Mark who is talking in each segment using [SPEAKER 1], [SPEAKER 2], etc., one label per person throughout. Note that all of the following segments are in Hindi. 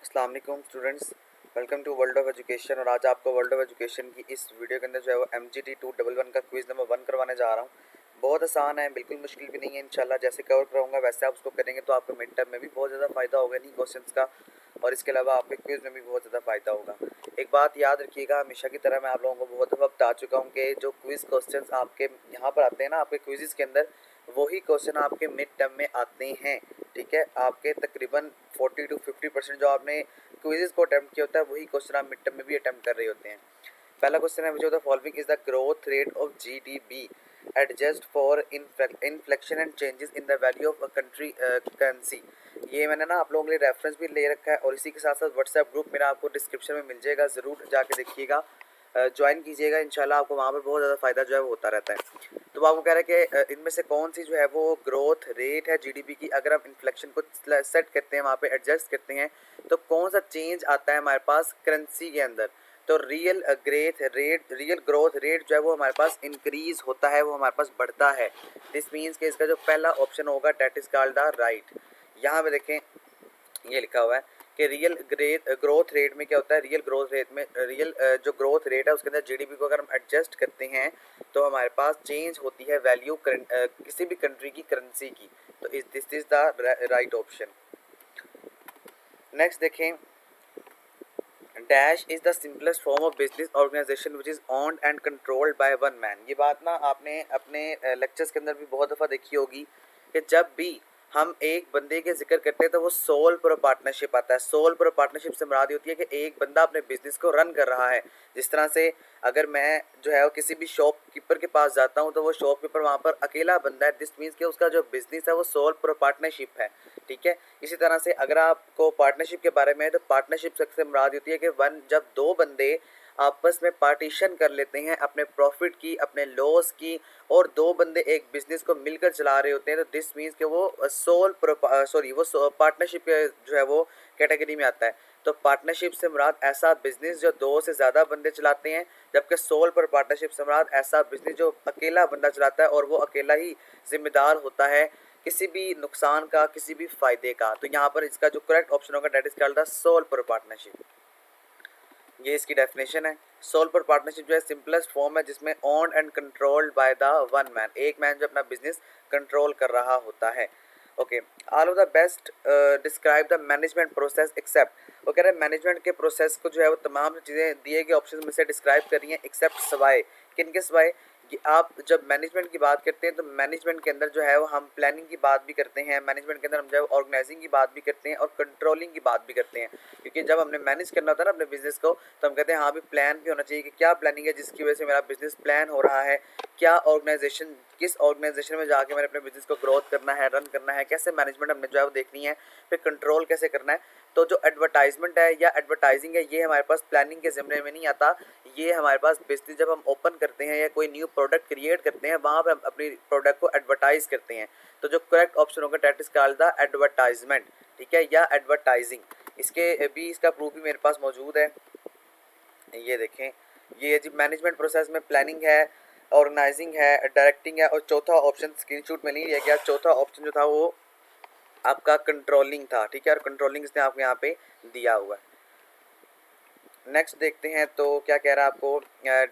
[SPEAKER 1] अस्सलाम वालेकुम students, welcome to world of education. और आज आपको वर्ल्ड ऑफ एजुकेशन की इस वीडियो के अंदर जो है वो MGT 211 का क्विज़ नंबर 1 करवाने जा रहा हूँ। बहुत आसान है, बिल्कुल मुश्किल भी नहीं है। इंशाल्लाह जैसे कवर कराऊंगा वैसे आप उसको करेंगे तो आपको मिड टर्म में भी बहुत ज़्यादा फ़ायदा होगा नहीं क्वेश्चंस का, और इसके अलावा आपके क्विज़ में भी बहुत ज़्यादा फ़ायदा होगा। एक बात याद रखिएगा, हमेशा की तरह मैं आप लोगों को बहुत दफ़ा बता चुका हूँ कि जो क्विज़ क्वेश्चंस आपके यहाँ पर आते हैं ना, आपके क्विज़ के अंदर वही क्वेश्चन आपके मिड टर्म में आते हैं। ठीक है, आपके तकरीबन 40 to 50% जो आपने क्विज़ को अटैम्प्ट किया होता है वही क्वेश्चन आप मिड टर्म में भी अटैम्प्ट कर रहे होते हैं। पहला क्वेश्चन है which of the following is the growth rate of GDP adjust for inflection and changes in the value of a country currency. ये मैंने ना आप लोगों के लिए रेफरेंस भी ले रखा है, और इसी के साथ साथ व्हाट्सएप ग्रुप मेरा आपको डिस्क्रिप्शन में मिल जाएगा, ज़रूर जाके देखिएगा, ज्वाइन कीजिएगा। इंशाल्लाह आपको वहाँ पर बहुत ज़्यादा फ़ायदा जो है वो होता रहता है। तो आपको कह रहे हैं कि इनमें से कौन सी जो है वो ग्रोथ रेट है जीडीपी की, अगर हम इन्फ्लेक्शन को सेट करते हैं, वहाँ पे एडजस्ट करते हैं, तो कौन सा चेंज आता है हमारे पास करेंसी के अंदर। तो रियल ग्रोथ रेट जो है वो हमारे पास इंक्रीज होता है, वो हमारे पास बढ़ता है। दिस मीन्स कि इसका जो पहला ऑप्शन होगा that is called the right. यहाँ पे देखें ये लिखा हुआ है कि ग्रोथ रेट में क्या होता है। रियल ग्रोथ रेट में जो ग्रोथ रेट है उसके अंदर जीडीपी को अगर हम एडजस्ट करते हैं तो हमारे पास चेंज होती है वैल्यू किसी भी कंट्री की करेंसी की। तो this is the right option. Next देखें, dash is the simplest form of business organisation which is owned and controlled by one man. ये बात ना आपने अपने लेक्चर्स के अंदर भी बहुत दफ़ा देखी होगी कि जब भी हम एक बंदे के जिक्र करते हैं तो वो सोल प्रो पार्टनरशिप आता है। सोल प्रो पार्टनरशिप से मुराद होती है कि एक बंदा अपने बिजनेस को रन कर रहा है। जिस तरह से अगर मैं जो है वो किसी भी शॉपकीपर के पास जाता हूँ तो वो शॉपकीपर वहाँ पर अकेला बंदा है। दिस मीन्स कि उसका जो बिजनेस है वो सोल प्रो पार्टनरशिप है। ठीक है, इसी तरह से अगर आपको पार्टनरशिप के बारे में, तो पार्टनरशिप से मुराद होती है कि जब दो बंदे आपस में पार्टीशन कर लेते हैं अपने प्रॉफिट की, अपने लॉस की, और दो बंदे एक बिजनेस को मिलकर चला रहे होते हैं, तो दिस मीन्स कि वो वो पार्टनरशिप जो है वो कैटेगरी में आता है। तो पार्टनरशिप से मुराद ऐसा बिजनेस जो दो से ज़्यादा बंदे चलाते हैं, जबकि सोल पर पार्टनरशिप से मुराद ऐसा बिजनेस जो अकेला बंदा चलाता है और वो अकेला ही जिम्मेदार होता है किसी भी नुकसान का, किसी भी फायदे का। तो यहाँ पर इसका जो करेक्ट ऑप्शन होगा that is called the sole proprietorship. ये इसकी डेफिनेशन है। सोल पर पार्टनरशिप जो है सिंपलेस्ट फॉर्म है जिसमें owned and controlled by the one man, एक मैन जो अपना बिजनेस कंट्रोल कर रहा होता है। Okay, all of the best describe the management process except. वो कह रहे हैं मैनेजमेंट के प्रोसेस को जो है वो तमाम चीज़ें दिए गए ऑप्शन में से डिस्क्राइब कर रही हैं एक्सेप्ट सवाए। किन के सवाए? कि आप जब मैनेजमेंट की बात करते हैं तो मैनेजमेंट के अंदर जो है वो हम प्लानिंग की बात भी करते हैं, मैनेजमेंट के अंदर हम जो है ऑर्गेनाइजिंग की बात भी करते हैं और कंट्रोलिंग की बात भी करते हैं। क्योंकि जब हमने मैनेज करना होता है ना अपने बिजनेस को, तो हम कहते हैं हाँ भी प्लान भी होना चाहिए कि क्या प्लानिंग है जिसकी वजह से मेरा बिजनेस प्लान हो रहा है, क्या ऑर्गेनाइजेशन, किस ऑर्गेनाइजेशन में जाके मैंने अपने बिजनेस को ग्रोथ करना है, रन करना है, कैसे मैनेजमेंट हमने जो है वो देखनी है, फिर कंट्रोल कैसे करना है। तो जो एडवर्टाइजमेंट है या एडवर्टाइजिंग है ये हमारे पास प्लानिंग के ज़िम्मे में नहीं आता। ये हमारे पास बिजनेस जब हम ओपन करते हैं या कोई न्यू प्रोडक्ट क्रिएट करते हैं वहाँ पर हम अपनी प्रोडक्ट को एडवर्टाइज करते हैं। तो जो करेक्ट ऑप्शन होगा that is called the advertisement. ठीक है, या एडवर्टाइजिंग। इसके भी इसका प्रूफ भी मेरे पास मौजूद है, ये देखें। ये जी मैनेजमेंट प्रोसेस में प्लानिंग है, ऑर्गेनाइजिंग है, डायरेक्टिंग है, और चौथा ऑप्शन स्क्रीनशॉट में नहीं लिया गया, चौथा ऑप्शन जो था वो आपका कंट्रोलिंग था। ठीक है, और कंट्रोलिंग इसने आपको यहाँ पे दिया हुआ है। नेक्स्ट देखते हैं तो क्या कह रहा है आपको,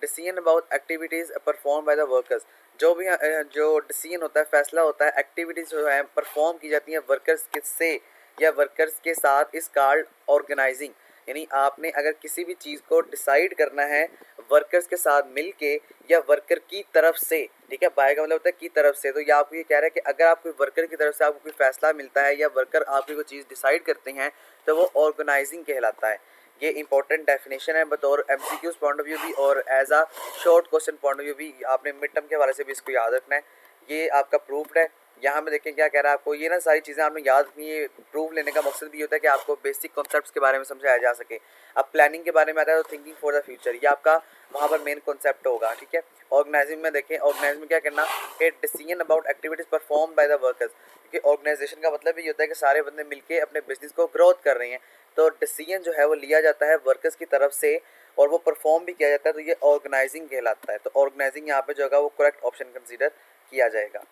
[SPEAKER 1] decision about activities perform by the workers. जो भी जो डिसीजन होता है, फैसला होता है, एक्टिविटीज़ जो है परफॉर्म की जाती हैं वर्कर्स के से या वर्कर्स के साथ, इस कार्ड ऑर्गेनाइजिंग। यानी आपने अगर किसी भी चीज़ को डिसाइड करना है वर्कर्स के साथ मिलके या वर्कर की तरफ से, ठीक है, बाय का मतलब होता है की तरफ से, तो ये आपको ये कह रहा है कि अगर आपको वर्कर की तरफ से आपको कोई फैसला मिलता है या वर्कर आपकी कोई चीज़ डिसाइड करते हैं तो वो ऑर्गेनाइजिंग कहलाता है। ये इंपॉर्टेंट डेफिनेशन है बतौर एमसीक्यूज पॉइंट ऑफ व्यू भी, और as a short question point of view भी आपने मिड टर्म के हवाले से भी इसको याद रखना है। ये आपका प्रूफ्ड है। यहाँ में देखें क्या कह रहा है आपको, ये ना सारी चीज़ें आपने याद रखनी है। प्रूफ लेने का मकसद भी होता है कि आपको बेसिक कॉन्सेप्ट्स के बारे में समझाया जा सके। अब प्लानिंग के बारे में आता है तो थिंकिंग फॉर द फ्यूचर, ये आपका वहाँ पर मेन कॉन्सेप्ट होगा। ठीक है, ऑर्गेनाइजिंग में देखें, ऑर्गेनाइजिंग में क्या करना है, decision about activities perform by the workers. क्योंकि ऑर्गेनाइजेशन का मतलब ये होता है कि सारे बंदे मिलके अपने बिजनेस को ग्रोथ कर रहे हैं, तो डिसीजन जो है वो लिया जाता है वर्कर्स की तरफ से और वो परफॉर्म भी किया जाता है, तो ये ऑर्गेनाइजिंग कहलाता है। तो ऑर्गेनाइजिंग यहाँ पे जो होगा वो करेक्ट ऑप्शन कंसीडर किया जाएगा।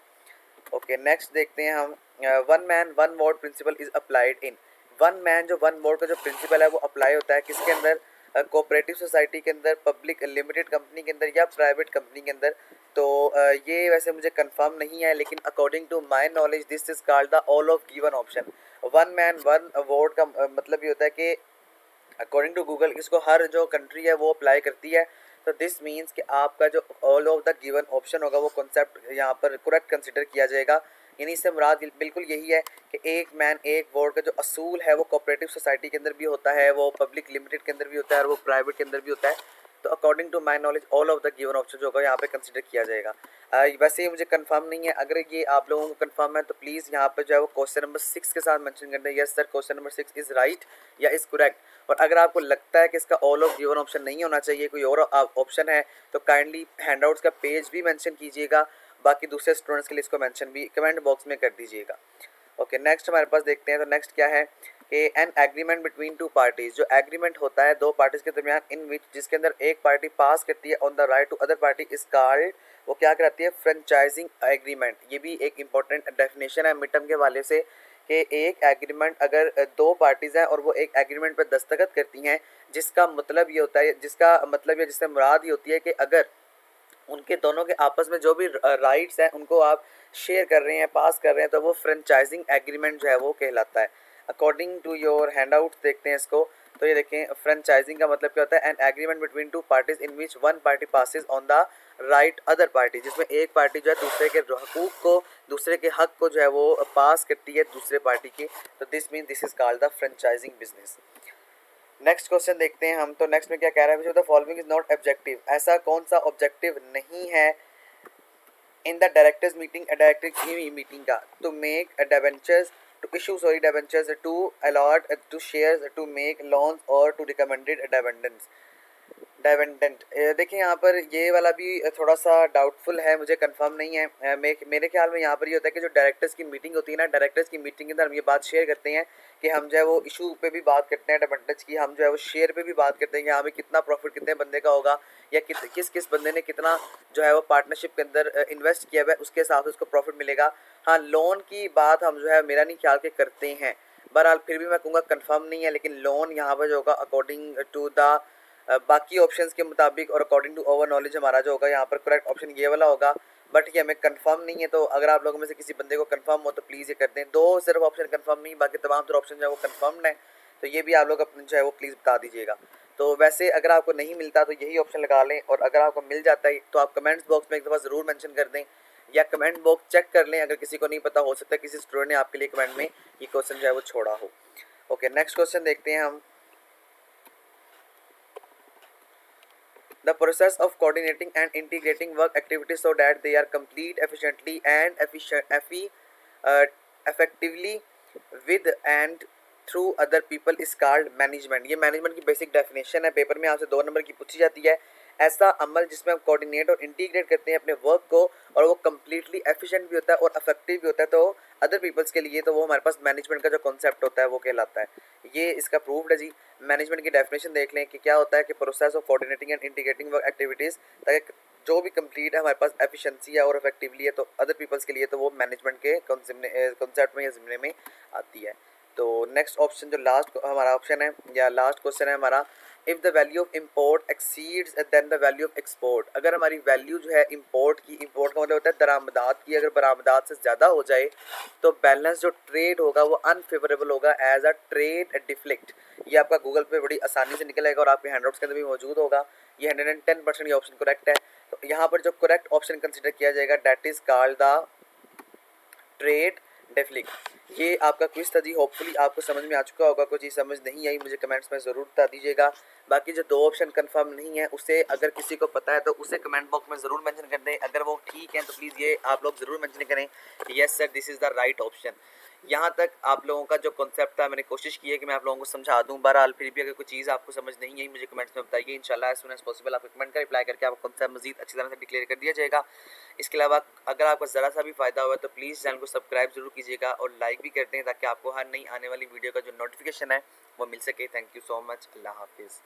[SPEAKER 1] ओके, नेक्स्ट देखते हैं हम, one man one vote principle is applied in. One man जो वन वोट का जो प्रिंसिपल है वो अप्लाई होता है किसके अंदर, कोऑपरेटिव सोसाइटी के अंदर, पब्लिक लिमिटेड कंपनी के अंदर या प्राइवेट कंपनी के अंदर। तो ये वैसे मुझे कंफर्म नहीं है, लेकिन according to my knowledge this is called the all of given option. One man one vote का मतलब ये होता है कि अकॉर्डिंग टू गूगल इसको हर जो कंट्री है वो अप्लाई करती है। तो दिस मीन्स कि आपका जो all of the given option होगा वो कॉन्सेप्ट यहाँ पर करेक्ट कंसिडर किया जाएगा। यानी इससे मुराद बिल्कुल यही है कि एक मैन एक वोट का जो असूल है वो कोऑपरेटिव सोसाइटी के अंदर भी होता है, वो पब्लिक लिमिटेड के अंदर भी होता है और वो प्राइवेट के अंदर भी होता है। तो according to my knowledge all of the given option जो होगा यहाँ पे कंसिडर किया जाएगा। वैसे ये मुझे कंफर्म नहीं है, अगर ये आप लोगों को कंफर्म है तो प्लीज़ यहाँ पे जो है वो क्वेश्चन नंबर 6 के साथ मेंशन कर दें, yes sir question number 6 is right या इज़ करेक्ट। और अगर आपको लगता है कि इसका ऑल ऑफ गिवन ऑप्शन नहीं होना चाहिए, कोई और ऑप्शन है, तो काइंडली हैंडआउट्स का पेज भी मेंशन कीजिएगा, बाकी दूसरे स्टूडेंट्स के लिए इसको मेंशन भी कमेंट बॉक्स में कर दीजिएगा। ओके नेक्स्ट हमारे पास देखते हैं। तो नेक्स्ट क्या है कि an agreement between two parties, जो एग्रीमेंट होता है दो पार्टीज के दरमियान इन विच जिसके अंदर एक पार्टी पास करती है on the right to other party is called, वो क्या कराती है, फ्रेंचाइजिंग एग्रीमेंट। ये भी एक इंपॉर्टेंट डेफिनेशन है मिड टर्म के वाले से कि एक एग्रीमेंट अगर दो पार्टीज हैं और वो एक एग्रीमेंट पर दस्तखत करती हैं, जिसका मतलब ये होता है, जिससे मुराद ये होती है कि अगर उनके दोनों के आपस में जो भी राइट्स हैं उनको आप शेयर कर रहे हैं, पास कर रहे हैं, तो वो फ्रेंचाइजिंग एग्रीमेंट जो है वो कहलाता है। अकॉर्डिंग टू योर हैंडआउट देखते हैं इसको। तो ये देखें फ्रेंचाइजिंग का मतलब क्या होता है, an agreement between two parties in which one party passes on the right other party, जिसमें एक पार्टी जो है दूसरे के हकूक को, दूसरे के हक को जो है वो पास करती है दूसरे पार्टी के। तो this mean this is called the franchising business. Next question देखते हैं हम। तो नेक्स्ट में क्या कह रहा है, the following is not objective, ऐसा कौन सा ऑब्जेक्टिव नहीं है in the directors meeting, directors की मीटिंग का, to make debentures, to issue debentures, to allot, to share, to make loans और टू रिकमेंडेड डिविडेंड्स, डाइवेंडेंट। देखिए यहाँ पर ये वाला भी थोड़ा सा डाउटफुल है, मुझे कंफर्म नहीं है। मेरे ख्याल में यहाँ पर ये होता है कि जो डायरेक्टर्स की मीटिंग होती है ना, डायरेक्टर्स की मीटिंग के अंदर हम ये बात शेयर करते हैं कि हम जो है वो इशू पे भी बात करते हैं डिविडेंड्स की, हम जो है वो शेयर पे भी बात करते हैं कि यहाँ पे कितना प्रॉफिट कितने बंदे का होगा, या किस किस बंदे ने कितना जो है वो पार्टनरशिप के अंदर इन्वेस्ट किया हुआ है, उसके हिसाब से उसको प्रॉफिट मिलेगा। हाँ लोन की बात हम जो है मेरा नहीं ख्याल के करते हैं, बहरहाल फिर भी मैं कहूँगा कंफर्म नहीं है, लेकिन लोन यहाँ पर जो होगा अकॉर्डिंग टू द बाकी ऑप्शंस के मुताबिक और अकॉर्डिंग टू ओवर नॉलेज हमारा जो होगा यहाँ पर करेक्ट ऑप्शन ये वाला होगा। बट ये हमें कंफर्म नहीं है, तो अगर आप लोगों में से किसी बंदे को कंफर्म हो तो प्लीज़ ये कर दें। दो सिर्फ ऑप्शन कंफर्म नहीं, बाकी तमाम तरह ऑप्शन जो है वो कंफर्म है, तो ये भी आप लोग अपने जो है वो प्लीज़ बता दीजिएगा। तो वैसे अगर आपको नहीं मिलता तो यही ऑप्शन लगा लें, और अगर आपको मिल जाता है तो आप कमेंट्स बॉक्स में एक दफ़ा ज़रूर मेंशन कर दें, या कमेंट बॉक्स चेक कर लें, अगर किसी को नहीं पता हो सकता है किसी स्टूडेंट ने आपके लिए कमेंट में ये क्वेश्चन जो है वो छोड़ा हो। ओके नेक्स्ट क्वेश्चन देखते हैं हम। The process of coordinating and integrating work activities so that they are complete efficiently and effectively with and through other people is called management। ये मैनेजमेंट की बेसिक डेफिनेशन है, पेपर में आपसे 2 नंबर की पूछी जाती है। ऐसा अमल जिसमें हम कोऑर्डिनेट और इंटीग्रेट करते हैं अपने वर्क को, और वो कम्प्लीटली एफिशिएंट भी होता है और इफेक्टिव भी होता है, तो अदर पीपल्स के लिए, तो वो हमारे पास मैनेजमेंट का जो कॉन्सेप्ट होता है वो कहलाता है। ये इसका प्रूव्ड है जी। मैनेजमेंट की डेफिनेशन देख लें कि क्या होता है कि process of coordinating and integrating work activities, ताकि जो भी कंप्लीट है हमारे पास एफिशिएंसी है और इफेक्टिवली है, तो अदर पीपल्स के लिए तो वो मैनेजमेंट के कॉन्सेप्ट में या ज़िम्मे में आती है। तो नेक्स्ट ऑप्शन जो लास्ट हमारा ऑप्शन है या लास्ट क्वेश्चन है हमारा, if the value of import exceeds then the value of export, अगर हमारी वैल्यू जो है इम्पोर्ट का मतलब होता है दरामदात की, अगर बरामदात से ज़्यादा हो जाए तो बैलेंस जो ट्रेड होगा वो अनफेवरेबल होगा एज अ ट्रेड डिफ्लिक्ट। ये आपका गूगल पे बड़ी आसानी से निकलेगा और आपके हैंडआउट्स के अंदर भी मौजूद होगा। ये 110% ये ऑप्शन करेक्ट है। तो यहाँ पर जो करेक्ट ऑप्शन कंसिडर किया जाएगा that is called the trade deficit. ये आपका क्विज था जी, होपफुली आपको समझ में आ चुका होगा। कोई चीज़ समझ नहीं आई मुझे कमेंट्स में ज़रूर बता दीजिएगा। बाकी जो 2 ऑप्शन कंफर्म नहीं है उसे अगर किसी को पता है तो उसे कमेंट बॉक्स में ज़रूर मेंशन कर दें। अगर वो ठीक है तो प्लीज़ ये आप लोग ज़रूर मेंशन करें कि yes sir this is the right option. यहाँ तक आप लोगों का जो कॉन्सेप्ट था मैंने कोशिश की है कि मैं आप लोगों को समझा दूँ। बहरहाल फिर भी अगर कोई चीज़ आपको समझ नहीं आई मुझे कमेंट्स में बताइए, इंशाल्लाह एज सून एज पॉसिबल आपको कमेंट का रिप्लाई करके आपका कॉन्सेप्ट मजीद अच्छी तरह से डिक्लेयर कर दिया जाएगा। इसके अलावा अगर आपको ज़रा सा भी फ़ायदा हुआ तो प्लीज़ चैनल को सब्सक्राइब ज़रूर कीजिएगा और लाइक भी करते हैं ताकि आपको हर नई आने वाली वीडियो का जो नोटिफिकेशन है वो मिल सके। Thank you so much. अल्लाह हाफिज़।